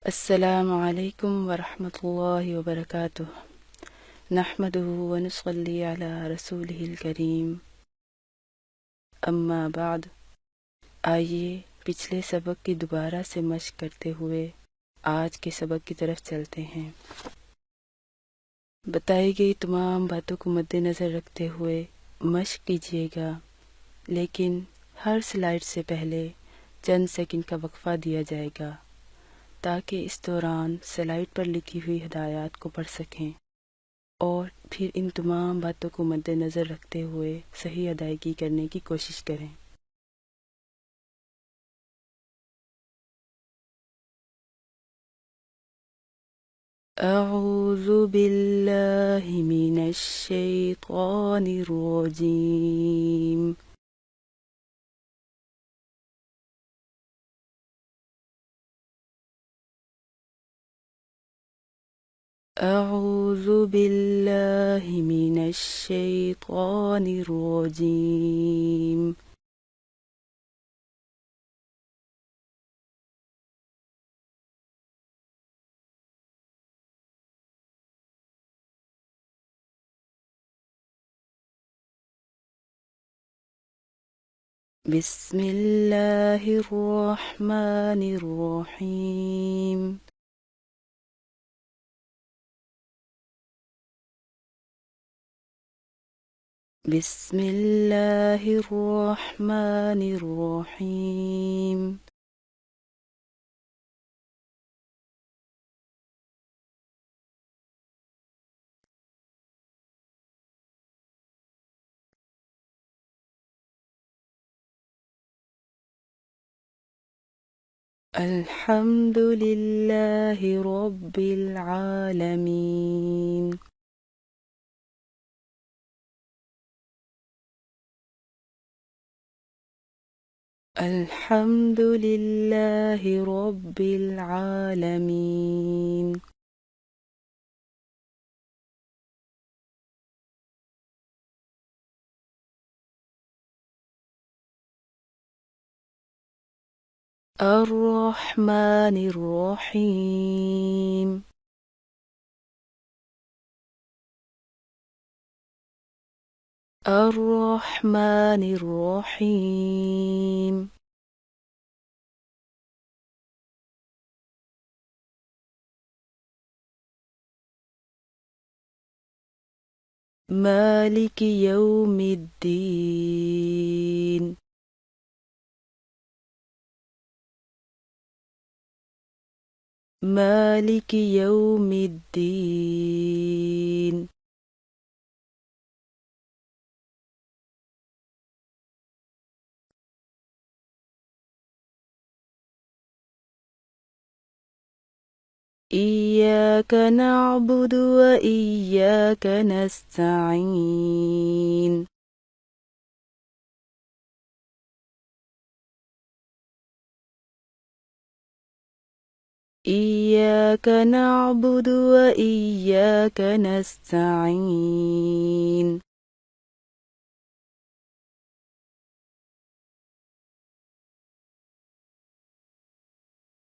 السلام علیکم ورحمۃ اللہ وبرکاتہ، نحمدہ ونصلی علی رسولہ الکریم، اما بعد۔ آئیے پچھلے سبق کی دوبارہ سے مشق کرتے ہوئے آج کے سبق کی طرف چلتے ہیں۔ بتائی گئی تمام باتوں کو مد نظر رکھتے ہوئے مشق کیجیے گا، لیکن ہر سلائیڈ سے پہلے چند سیکنڈ کا وقفہ دیا جائے گا تاکہ اس دوران سلائیڈ پر لکھی ہوئی ہدایات کو پڑھ سکیں اور پھر ان تمام باتوں کو مد نظر رکھتے ہوئے صحیح ادائیگی کرنے کی کوشش کریں۔ اعوذ باللہ من الشیطان الرجیم۔ اعوذ باللہ من الشیطان الرجیم۔ بسم اللہ الرحمن الرحیم۔ بسم اللہ الرحمن الرحیم۔ الحمد للہ رب العالمین۔ الحمد للہ رب العالمین۔ الرحمن الرحیم۔ الرحمن الرحیم۔ مالک یوم الدین۔ مالک یوم الدین۔ ایاک نعبد و ایاک نستعین۔ ایاک نعبد و ایاک نستعین۔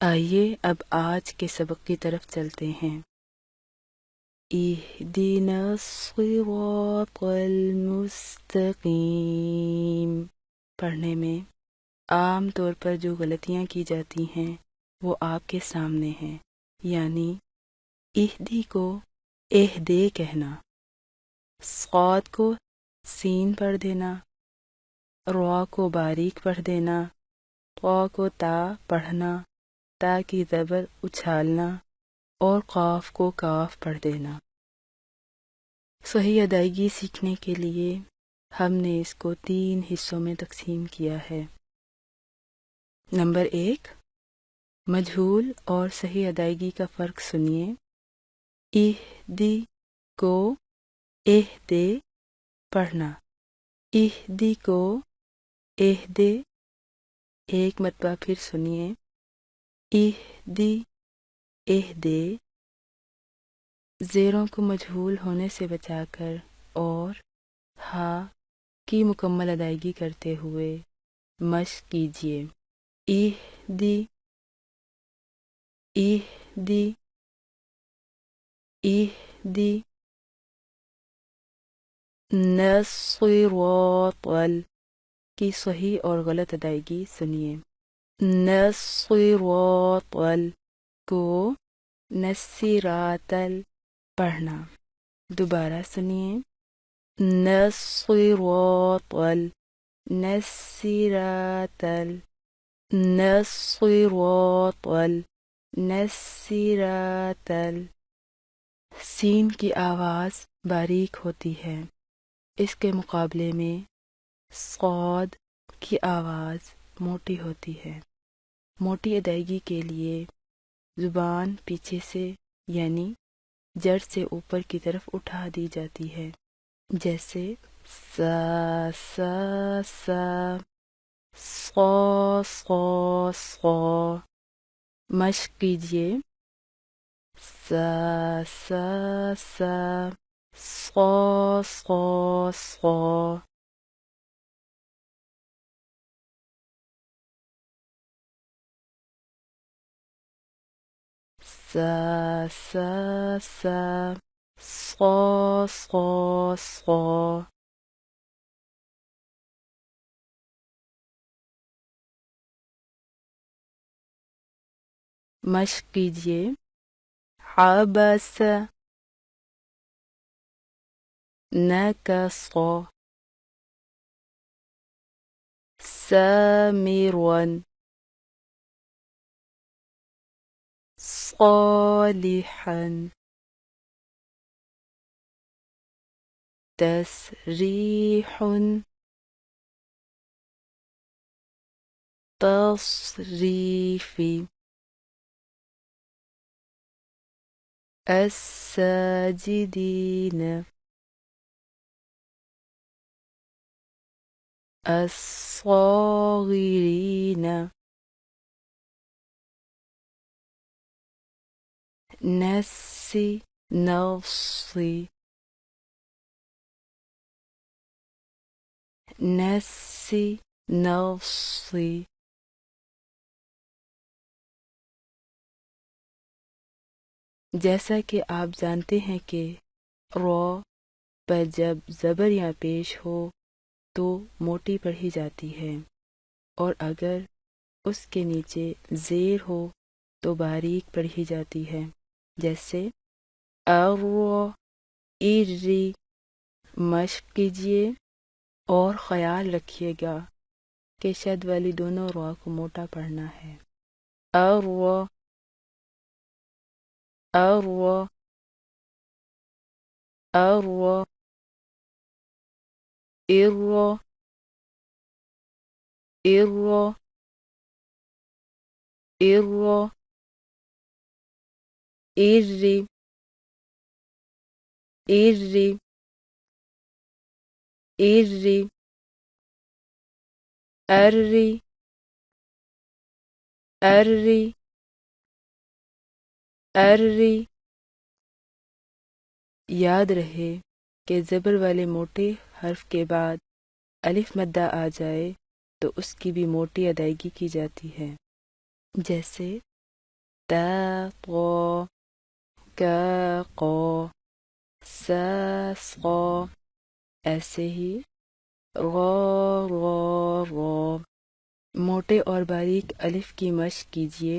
آئیے اب آج کے سبق کی طرف چلتے ہیں۔ اہدنا الصراط المستقیم پڑھنے میں عام طور پر جو غلطیاں کی جاتی ہیں وہ آپ کے سامنے ہیں، یعنی اہدی کو اہدے کہنا، صاد کو سین پڑھ دینا، را کو باریک پڑھ دینا، قا کو تا پڑھنا، تا کی زبر اچھالنا اور قاف کو کاف پڑھ دینا۔ صحیح ادائیگی سیکھنے کے لیے ہم نے اس کو 3 حصوں میں تقسیم کیا ہے۔ نمبر 1، مجہول اور صحیح ادائیگی کا فرق سنیے۔ اہدی کو اہدے پڑھنا، اہدی کو اہدے، ایک مرتبہ پھر سنیے۔ اہدی اہدے، زیروں کو مجہول ہونے سے بچا کر اور ہا کی مکمل ادائیگی کرتے ہوئے مشق کیجیے۔ اہدی اہدی اہدی نصراط کی صحیح اور غلط ادائیگی سنیے. نصراط کو نصیراتل پڑھنا. دوبارہ سنیے. نصراط نصیراتل نصراط نصیراتل. سین کی آواز باریک ہوتی ہے، اس کے مقابلے میں صاد کی آواز موٹی ہوتی ہے. موٹی ادائیگی کے لیے زبان پیچھے سے یعنی جڑ سے اوپر کی طرف اٹھا دی جاتی ہے، جیسے سا سا سا، صا صا صا. مشق کیجیے. سا سا سا، صا صا صا. سا سا سا، صا صا صا. مشق کیجیے. عبس نکص سامر صالحا تسريح تصريف الساجدين الصاغرين نسي نصي نسي نصي. جیسا کہ آپ جانتے ہیں کہ رو پر جب زبر یا پیش ہو تو موٹی پڑھی جاتی ہے، اور اگر اس کے نیچے زیر ہو تو باریک پڑھی جاتی ہے، جیسے ارو ایری. مشق کیجیے اور خیال رکھیے گا کہ شد والی دونوں رو کو موٹا پڑھنا ہے. ارو ارو ارو ارو ارو ارو ایری ایری ایری اری اری اری. یاد رہے کہ زبر والے موٹے حرف کے بعد الف مدہ آ جائے تو اس کی بھی موٹی ادائیگی کی جاتی ہے، جیسے تا قو کا قو سا صا. ایسے ہی غا غا غا. موٹے اور باریک الف کی مشق کیجیے.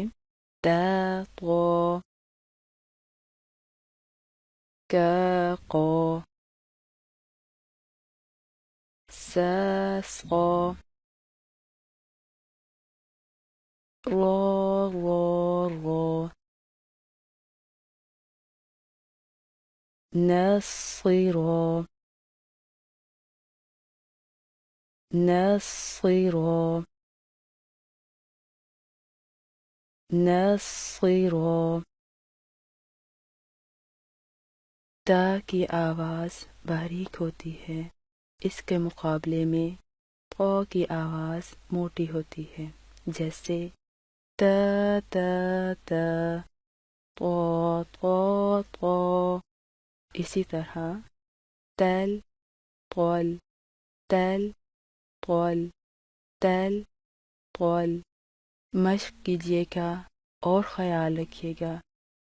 تا قو کا قو سا صا را را را. نصرا نصرا نصرا. تا کی آواز باریک ہوتی ہے، اس کے مقابلے میں قا کی آواز موٹی ہوتی ہے، جیسے تا تا تا، طا طا طا. اسی طرح تل طل تل طل تل طل. مشق کیجیے گا اور خیال رکھیے گا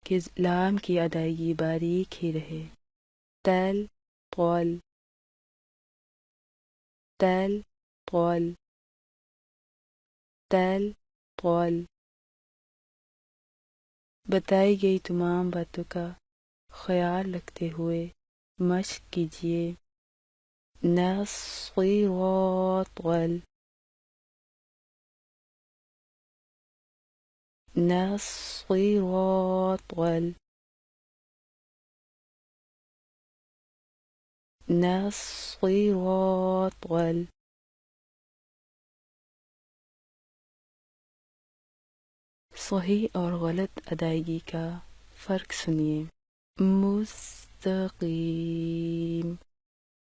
کہ لام کی ادائیگی باریک ہی رہے۔ تل قول، تل قول، تل قول۔ بتائی گئی تمام باتوں کا خیال رکھتے ہوئے مشق کیجیے۔ نصیرات ول، نصیرات ول، نصیرات ول۔ صحیح اور غلط ادائیگی کا فرق سنیے۔ مستقیم،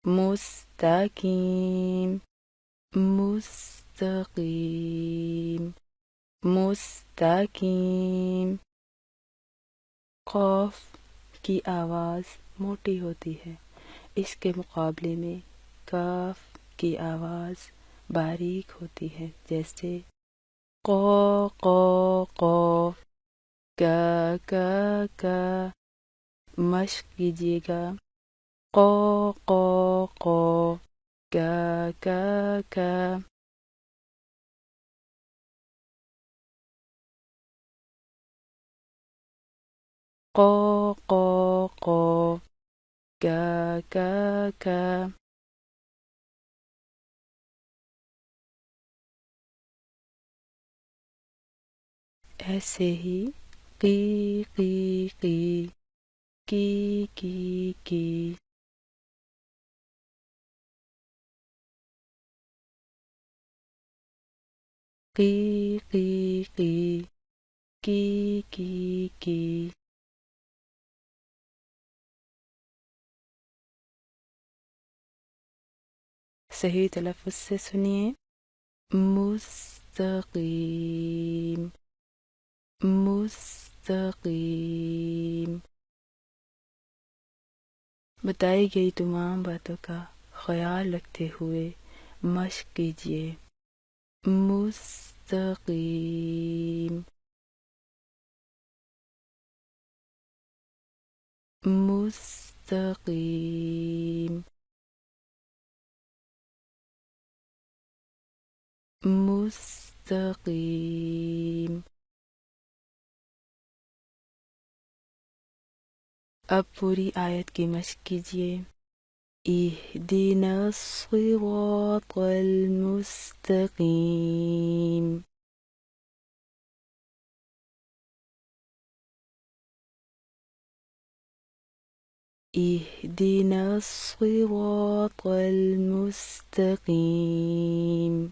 مستقیم، مستقیم، مستقیم۔ قاف کی آواز موٹی ہوتی ہے، اس کے مقابلے میں کاف کی آواز باریک ہوتی ہے، جیسے قا قا قا، کا کا کا۔ مشق کیجیے گا۔ قا قا قا، کا کا کا۔ قا قا قا، کا کا کا۔ ایسے ہی قی قی قی، کی کی کی، قی قی قی، کی کی کی۔ صحیح تلفظ سے سنیے۔ مستقیم، مستقیم۔ بتائی گئی تمام باتوں کا خیال رکھتے ہوئے مشق کیجیے۔ مستقیم، مستقیم، مستقیم۔ اب پوری آیت کی مشق کیجیے۔ اہدنا الصراط المستقیم، اہدنا الصراط المستقیم۔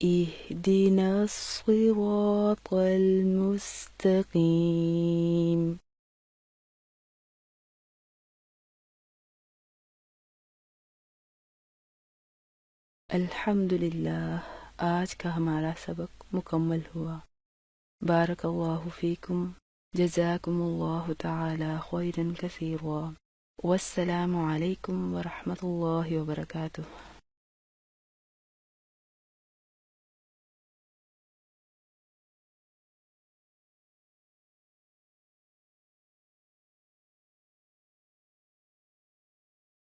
اهدنا الصراط المستقیم۔ الحمدللہ، آج کا ہمارا سبق مکمل ہوا۔ بارک اللہ فیکم، جزاکم اللہ تعالی خیرا کثیرا، والسلام علیکم ورحمۃ اللہ وبرکاتہ۔